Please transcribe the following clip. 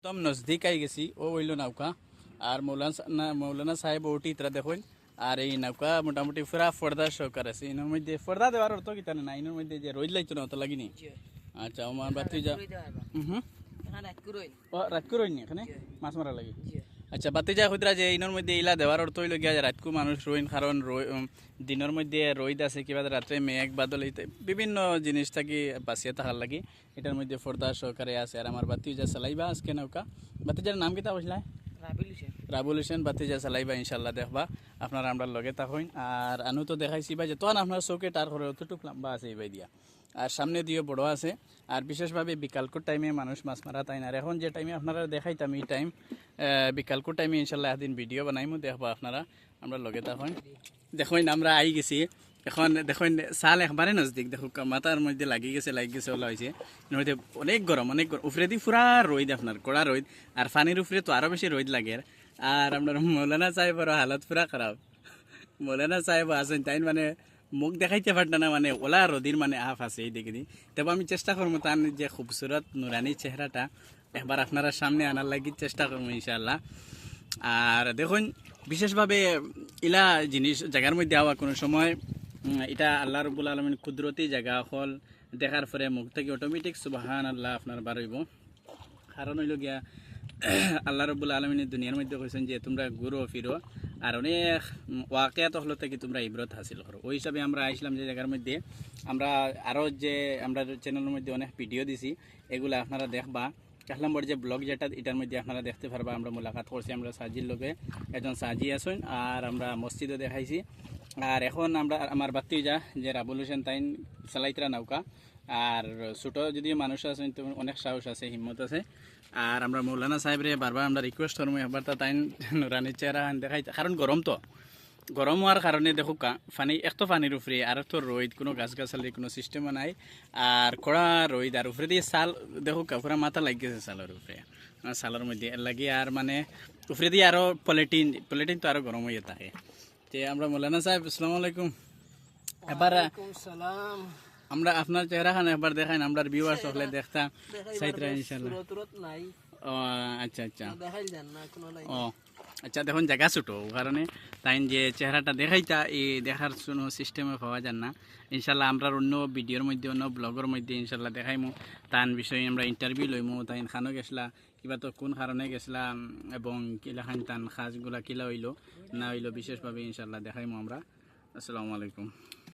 একদম নজদিক আই গেছি ও হইল নৌকা আর মৌলানা সাহেব ওটি ইতরা দেখুন আর এই নৌকা মোটামুটি পুরা ফর্দা সহকার আছে এর মধ্যে ফর্দা দেওয়ার অর্থ কি না এর মধ্যে যে রোদ লাইতো না অত লাগিনি আচ্ছা আমার বাতি যা রাতকু রইনি এখানে মাছ মারা লাগে আচ্ছা বাতি যা হইতরা যে এর মধ্যে ইলা দেওয়ার অর্থ হইল গিয়া রাতকু মানুষ রইন কারণ দিনের মধ্যে রোদ আছে কিবা রাত্রে মেঘ বাদল বিভিন্ন জিনিস থাকি বাঁচিয়ে থাকার লাগি এটার মধ্যে ফর্দা সহকারে আছে আর আমার বাতি যা চালাইবা আজকে নৌকা বাতিজার নাম কিতা বসলা রাবুল হোসেন বাতিজা চালাইবা ইনশাল্লাহ দেখবা আপনারা আমরা লগে থাকুন আর আনু তো দেখাইছি বা যে তখন আপনার চৌকে তার ঘরে অতটুক লম্বা আছে এইবাই দিয়া আর সামনে দিয়ে বড় আছে আর বিশেষভাবে বিকালকুর টাইমে মানুষ মাছ মারা তাই না আর এখন যে টাইমে আপনারা দেখাইতাম এই টাইম বিকালকুর টাইমে ইনশাল্লাহ একদিন ভিডিও বানাইমু দেখবা আপনারা আমরা লগে থাকুন দেখুন আমরা আই গেছি এখন দেখুন চাল একবারে নজদিক দেখো মাথার মধ্যে লাগি গেছে ওলা হয়েছে এর মধ্যে অনেক গরম উপরে দিয়ে পুরা রোদ আপনার কড়া রোদ আর পানির উপরে তো আরও বেশি রোদ লাগে আর আপনার মৌলানা সাহেবের হালত পুরা খারাপ মৌলানা সাহেব আছেন তাই মানে মুখ দেখাইতে পারত না মানে ওলা রোদির মানে আফ আছে এই দেখি তবে আমি চেষ্টা করবো তার যে খুবসুরত নুরানি চেহারাটা একবার আপনারা সামনে আনার লাগি চেষ্টা করবো ইনশাআল্লাহ আর দেখুন বিশেষভাবে ইলা জিনিস জায়গার মধ্যে আওয়া কোনো সময় এটা আল্লাহ রব্বুল আলমিন কুদরতি জায়গা হল দেখার পরে মুখ থেকে অটোমেটিক সুবাহান আল্লাহ আপনার বাড়ইব কারণ হইল গিয়া আল্লাহ রব্বুল আলমিনের দুনিয়ার মধ্যে কইছেন যে তোমরা ঘুরো ফিরো আর অনেক ওয়াকিয়াত হলো থেকে তোমরা ইবরত হাসিল করো ওই হিসাবে আমরা আইসলাম যে জায়গার মধ্যে আমরা আরও যে আমরা চ্যানেলের মধ্যে অনেক ভিডিও দিছি এগুলো আপনারা দেখবা এক নম্বর যে ব্লগ যেটা এটার মধ্যে আপনারা দেখতে পারবা আমরা মোলাকাত করছি আমরা সাজির লোকে একজন সাজি আসুন আর আমরা মসজিদও দেখাইছি আর এখন আমরা আমার বাতি যা যে রাবুল হোসেন তাইন চালাইতরা নৌকা আর ছোটো যদিও মানুষ আছে তো অনেক সাহস আছে হিম্মত আছে আর আমরা মৌলানা সাহেবরে বারবার আমরা রিকোয়েস্ট করবো একবার তা তাইন নুরানির চেহারা দেখাই কারণ গরম তো গরম হওয়ার কারণে দেখো পানি একটু পানির উপরে আর একটু রোদ কোনো গাছগাছালির কোনো সিস্টেমও নাই আর কড়া রোদ আর উপরে দিয়ে চাল দেখো পুরা মাথা লাগিয়েছে চালের উপরে চালের মধ্যে লাগি আর মানে উপরে দিয়ে আরও পলিটিন তো আরও গরম হয়ে থাকে যে আমরা মৌলানা সাহেব আসসালামু আলাইকুম এবার আমরা আপনার চেহারা খান একবার দেখান আমরা ভিউয়ার্স হলে দেখতাম সাইতরা ইনশাআল্লাহ ও আচ্ছা আচ্ছা ও আচ্ছা দেখুন জায়গা ছোটো কারণে তাই যে চেহারাটা দেখাইতা এই দেখার কোনো সিস্টেমে পাওয়া যান না ইনশাল্লাহ আমরা অন্য ভিডিওর মধ্যে অন্য ব্লগের মধ্যে ইনশাল্লাহ দেখাইমু তার বিষয়ে আমরা ইন্টারভিউ লইমু তাই খানো গেছলা কিবা তো কোন কারণে গেছিলাম এবং কিলা খান তান খাজগুলা কিলা হইলো না হইলো বিশেষভাবে ইনশাল্লাহ দেখাইমু আমরা আসসালামু আলাইকুম।